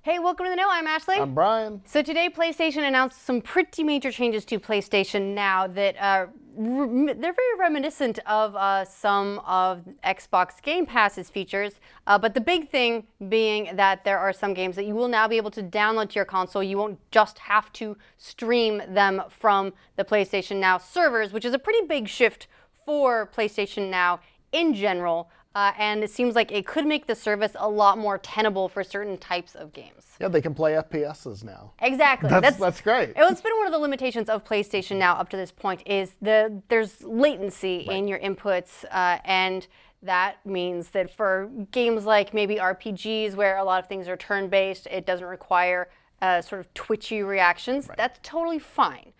Hey, welcome to the Know. I'm Ashley. I'm Brian. So today, PlayStation announced some pretty major changes to PlayStation Now that they're very reminiscent of some of Xbox Game Pass's features. But the big thing being that there are some games that you will now be able to download to your console. You won't just have to stream them from the PlayStation Now servers, which is a pretty big shift for PlayStation Now in general. And it seems like it could make the service a lot more tenable for certain types of games. Yeah, they can play FPSs now. Exactly. That's great. It's been one of the limitations of PlayStation Now up to this point is there's latency in your inputs, and that means that for games like maybe RPGs where a lot of things are turn-based, it doesn't require sort of twitchy reactions. Right. That's totally fine.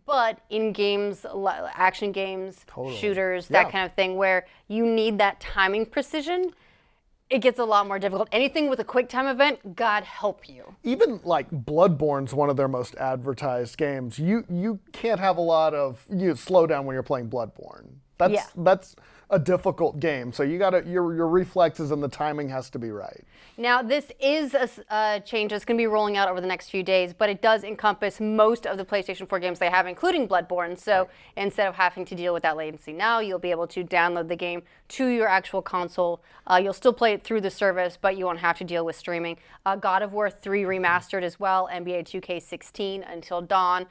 But in games, action games, shooters, that kind of thing, where you need that timing precision, it gets a lot more difficult. Anything with a quick time event, God help you. Even like Bloodborne's one of their most advertised games. You can't have a lot of slow down when you're playing Bloodborne. That's a difficult game. So you gotta your reflexes and the timing has to be right. Now this is a change that's going to be rolling out over the next few days, but it does encompass most of the PlayStation 4 games they have, including Bloodborne. So instead of having to deal with that latency now, you'll be able to download the game to your actual console. You'll still play it through the service, but you won't have to deal with streaming. God of War 3 remastered as well, NBA 2K16 Until Dawn.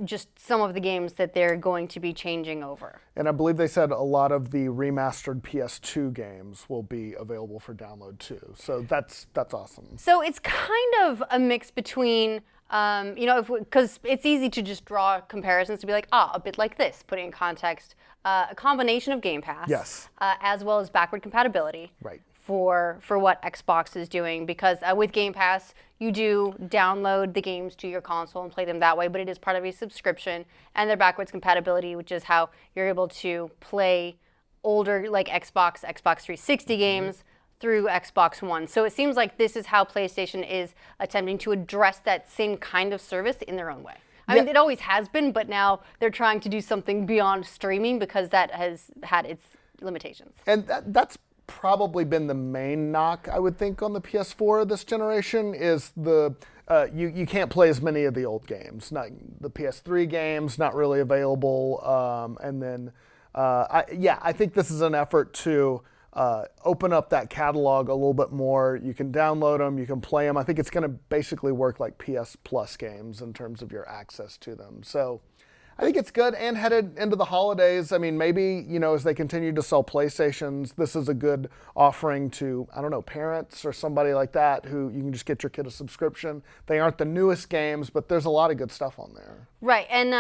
Just some of the games that they're going to be changing over. And I believe they said a lot of the remastered PS2 games will be available for download too. So that's awesome. So it's kind of a mix between, because it's easy to just draw comparisons to be like, a bit like this, putting in context, a combination of Game Pass, as well as backward compatibility. Right. For what Xbox is doing, because with Game Pass, you do download the games to your console and play them that way, but it is part of a subscription, and their backwards compatibility, which is how you're able to play older, like Xbox 360 games through Xbox One. So it seems like this is how PlayStation is attempting to address that same kind of service in their own way. I mean, it always has been, but now they're trying to do something beyond streaming because that has had its limitations. And that's probably been the main knock, I would think, on the PS4 this generation is you can't play as many of the old games. Not the PS3 games, not really available. And then, I think this is an effort to open up that catalog a little bit more. You can download them, you can play them. I think it's going to basically work like PS Plus games in terms of your access to them. So I think it's good, and headed into the holidays. I mean, maybe, as they continue to sell PlayStations, this is a good offering to, I don't know, parents or somebody like that who you can just get your kid a subscription. They aren't the newest games, but there's a lot of good stuff on there. Right, and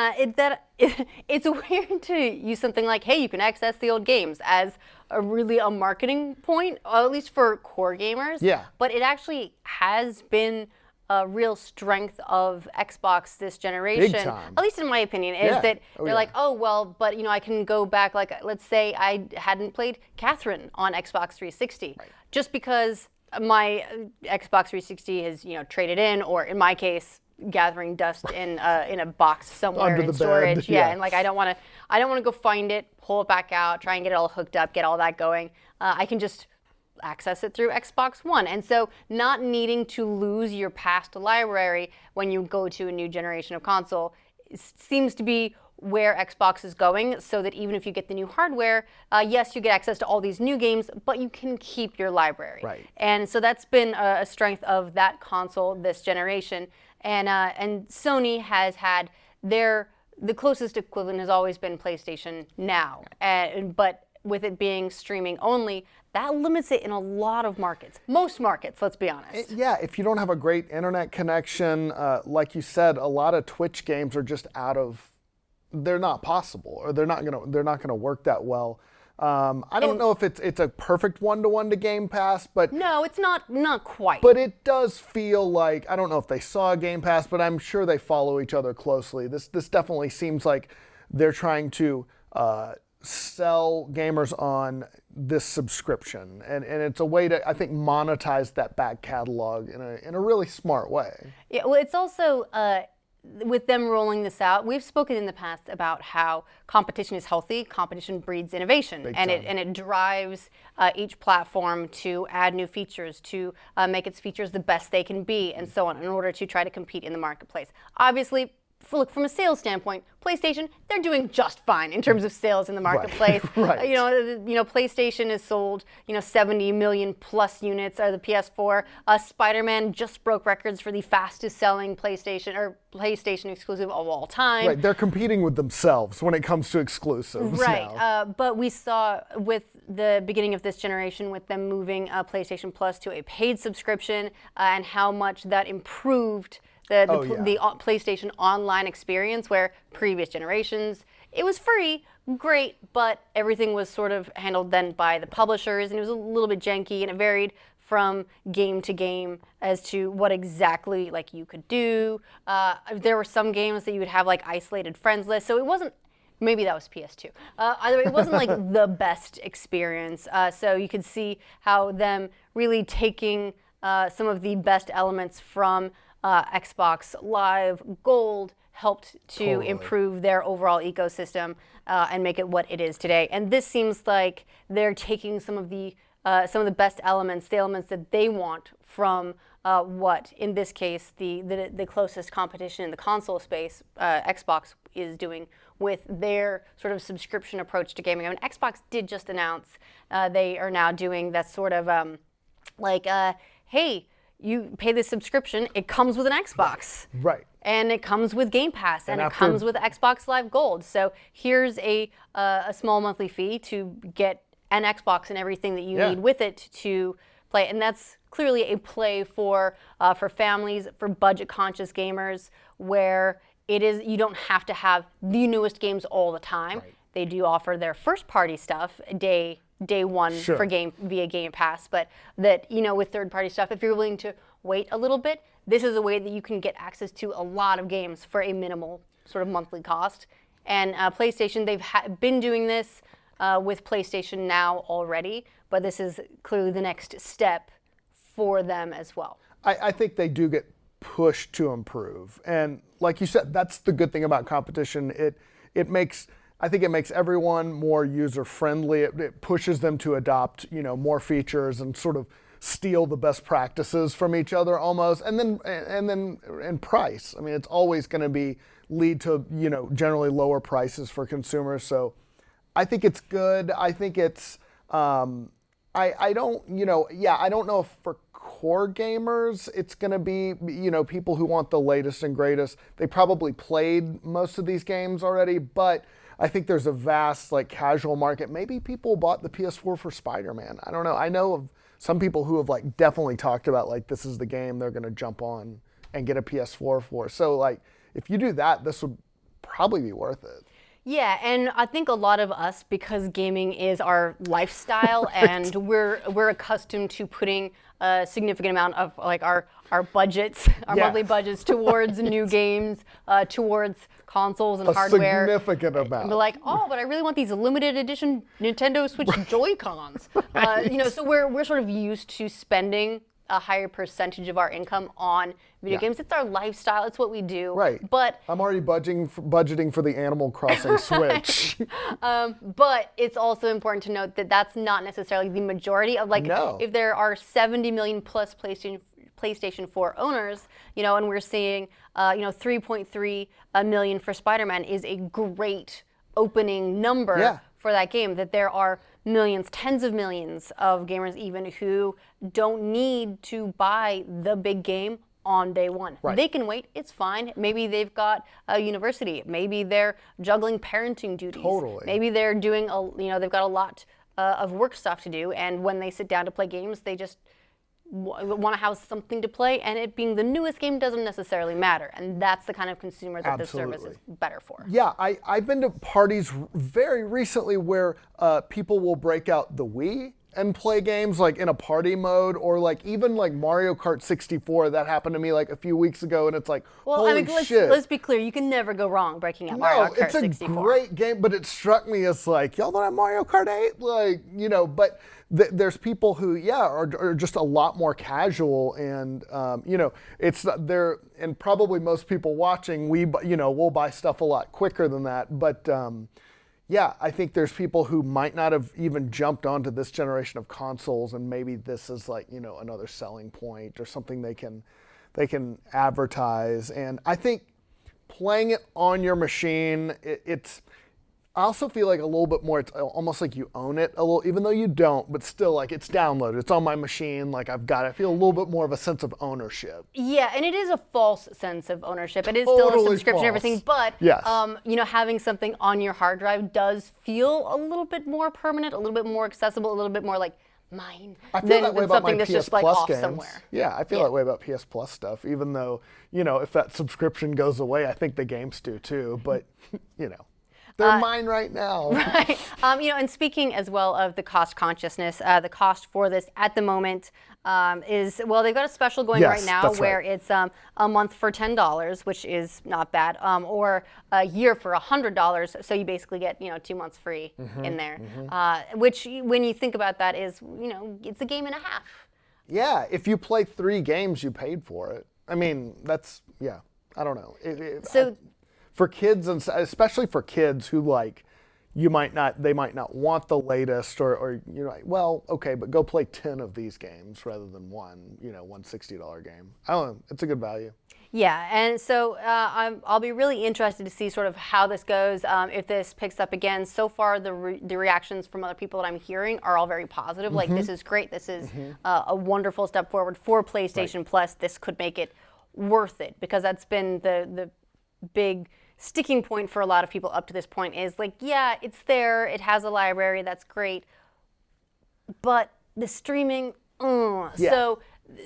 it's weird to use something like, hey, you can access the old games as a marketing point, at least for core gamers. Yeah. But it actually has been a real strength of Xbox this generation, Big time. at least in my opinion, is that they're like, but I can go back, like, let's say I hadn't played Catherine on Xbox 360, just because my Xbox 360 has, traded in, or in my case, gathering dust in a box somewhere in storage. Bed. Yeah, and like I don't want to go find it, pull it back out, try and get it all hooked up, get all that going. I can just access it through Xbox One. And so not needing to lose your past library when you go to a new generation of console seems to be where Xbox is going, so that even if you get the new hardware, yes, you get access to all these new games, but you can keep your library. Right. And so that's been a strength of that console this generation. And Sony has had the closest equivalent has always been PlayStation Now, but with it being streaming only, that limits it in a lot of markets. Most markets, let's be honest. Yeah, if you don't have a great internet connection, like you said, a lot of Twitch games are just they're not possible, or they're not gonna work that well. I don't know if it's a perfect one-to-one to Game Pass, but no, it's not quite. But it does feel like, I don't know if they saw Game Pass, but I'm sure they follow each other closely. This definitely seems like they're trying to sell gamers on this subscription, and it's a way to, I think, monetize that back catalog in a really smart way. Yeah, well, it's also with them rolling this out, we've spoken in the past about how competition is healthy. Competition breeds innovation, and it drives each platform to add new features, to make its features the best they can be, and so on, in order to try to compete in the marketplace. Obviously, look, from a sales standpoint, PlayStation, they're doing just fine in terms of sales in the marketplace. Right. PlayStation has sold 70 million plus units. The PS4, Spider-Man just broke records for the fastest selling PlayStation exclusive of all time. Right, they're competing with themselves when it comes to exclusives. Right, now. But we saw with the beginning of this generation, with them moving PlayStation Plus to a paid subscription, and how much that improved the PlayStation Online experience, where previous generations, it was free, great, but everything was sort of handled then by the publishers, and it was a little bit janky, and it varied from game to game as to what exactly like you could do. There were some games that you would have like isolated friends lists, so it wasn't. Maybe that was PS2. Either way, it wasn't like the best experience. So you could see how them really taking some of the best elements from Xbox Live Gold helped to improve their overall ecosystem and make it what it is today. And this seems like they're taking some of the best elements, the elements that they want from what, in this case, the closest competition in the console space, Xbox is doing with their sort of subscription approach to gaming. I mean, Xbox did just announce they are now doing that sort of hey, you pay this subscription, it comes with an Xbox. Right. And it comes with Game Pass, and it comes with Xbox Live Gold. So here's a small monthly fee to get an Xbox and everything that you need with it to play. And that's clearly a play for families, for budget-conscious gamers, where it is you don't have to have the newest games all the time. Right. They do offer their first-party stuff day one for via Game Pass, but that with third-party stuff, if you're willing to wait a little bit, this is a way that you can get access to a lot of games for a minimal sort of monthly cost. And PlayStation, they've been doing this with PlayStation Now already, but this is clearly the next step for them as well. I think they do get pushed to improve, and like you said, that's the good thing about competition. I think it makes everyone more user-friendly. It pushes them to adopt, more features and sort of steal the best practices from each other almost. And then price. I mean, it's always going to lead to, generally lower prices for consumers. So I think it's good. I think it's, I don't know if for core gamers it's going to be, people who want the latest and greatest. They probably played most of these games already, but I think there's a vast casual market. Maybe people bought the PS4 for Spider-Man. I don't know. I know of some people who have definitely talked about this is the game they're going to jump on and get a PS4 for. So if you do that, this would probably be worth it. Yeah, and I think a lot of us, because gaming is our lifestyle, and we're accustomed to putting a significant amount of our budgets, our monthly budgets towards new games, towards consoles and hardware. A significant amount. And we're but I really want these limited edition Nintendo Switch Joy-Cons. So we're sort of used to spending a higher percentage of our income on video games. It's our lifestyle. It's what we do. Right. But I'm already budgeting for the Animal Crossing Switch. But it's also important to note that that's not necessarily the majority of if there are 70 million plus PlayStation 4 owners, and we're seeing 3.3 million for Spider-Man is a great opening number for that game, that there are millions, tens of millions of gamers even who don't need to buy the big game on day one. Right. They can wait, it's fine. Maybe they've got a university, maybe they're juggling parenting duties. Totally. Maybe they're doing they've got a lot of work stuff to do, and when they sit down to play games, they just want to have something to play, and it being the newest game doesn't necessarily matter, and that's the kind of consumer that this service is better for. Yeah, I've been to parties very recently where people will break out the Wii and play games like in a party mode, or like even like Mario Kart 64. That happened to me like a few weeks ago, and it's like, Well, holy shit. let's be clear. You can never go wrong breaking out Mario Kart 64. It's a great game, but it struck me as like, y'all don't have Mario Kart 8? Like, but there's people who, are just a lot more casual, and, it's there, and probably most people watching, we'll buy stuff a lot quicker than that, but, I think there's people who might not have even jumped onto this generation of consoles, and maybe this is like, another selling point or something they can advertise. And I think playing it on your machine, I also feel like a little bit more, it's almost like you own it a little, even though you don't, but still like it's downloaded, it's on my machine, like I've got it. I feel a little bit more of a sense of ownership. Yeah, and it is a false sense of ownership. It is Totally still a subscription false. and everything, but Yes. Having something on your hard drive does feel a little bit more permanent, a little bit more accessible, a little bit more like mine I feel than that way about something my that's PS just like Plus off games. somewhere. Yeah, I feel that way about PS Plus stuff, even though, if that subscription goes away, I think the games do too, but, they're mine right now. Right. And speaking as well of the cost consciousness, the cost for this at the moment is, well, they've got a special going Yes, right now that's where right. it's a month for $10, which is not bad, or a year for $100. So you basically get, 2 months free in there, which when you think about that is, it's a game and a half. Yeah, if you play 3 games, you paid for it. I mean, I don't know. For kids, and especially for kids who like, they might not want the latest, or well, okay, but go play 10 of these games rather than one $60 game. I don't know, it's a good value. Yeah, and so I'll be really interested to see sort of how this goes, if this picks up again. So far, the reactions from other people that I'm hearing are all very positive. Like, this is great. This is a wonderful step forward for PlayStation Plus. This could make it worth it, because that's been the big sticking point for a lot of people up to this point is like, yeah, it's there. It has a library. That's great. But the streaming, So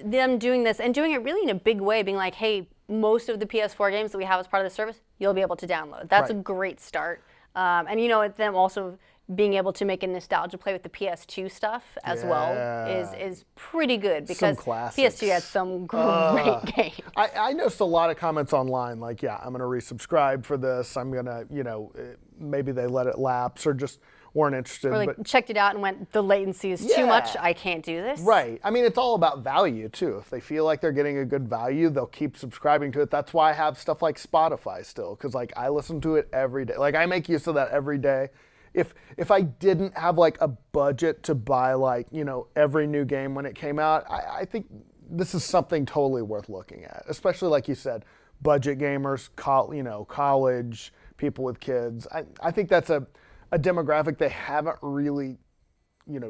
them doing this and doing it really in a big way, being like, hey, most of the PS4 games that we have as part of the service, you'll be able to download. That's a great start. And it's them also being able to make a nostalgia play with the PS2 stuff as well is pretty good, because PS2 had some great games. I noticed a lot of comments online like, I'm going to resubscribe for this. I'm going to, maybe they let it lapse or just weren't interested. Or like checked it out and went, the latency is too much, I can't do this. Right. I mean, it's all about value too. If they feel like they're getting a good value, they'll keep subscribing to it. That's why I have stuff like Spotify still, because like I listen to it every day. Like I make use of that every day. If I didn't have like a budget to buy like, every new game when it came out, I think this is something totally worth looking at, especially like you said, budget gamers, college, people with kids. I think that's a demographic they haven't really,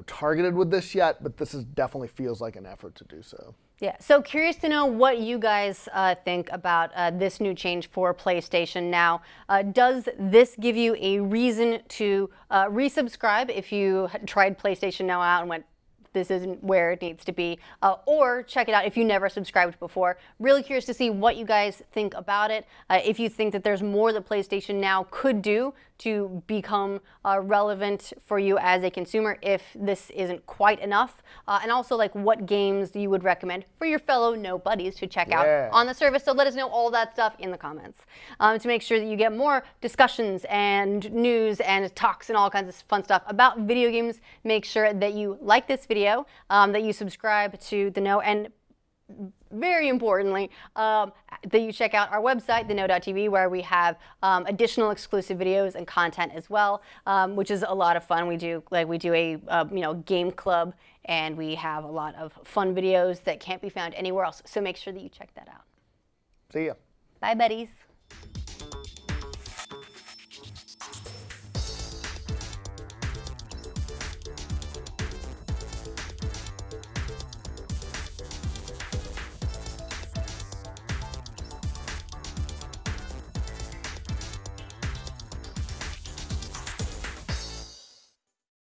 targeted with this yet, but this definitely feels like an effort to do so. Yeah, so curious to know what you guys think about this new change for PlayStation Now. Does this give you a reason to resubscribe if you tried PlayStation Now out and went, this isn't where it needs to be, or check it out if you never subscribed before. Really curious to see what you guys think about it. If you think that there's more that PlayStation Now could do to become relevant for you as a consumer, if this isn't quite enough, and also like what games you would recommend for your fellow nobodies to check out on the service. So let us know all that stuff in the comments to make sure that you get more discussions and news and talks and all kinds of fun stuff about video games. Make sure that you like this video, that you subscribe to The Know, and very importantly, that you check out our website, theknow.tv, where we have additional exclusive videos and content as well, which is a lot of fun. We do a game club, and we have a lot of fun videos that can't be found anywhere else. So make sure that you check that out. See ya. Bye, buddies.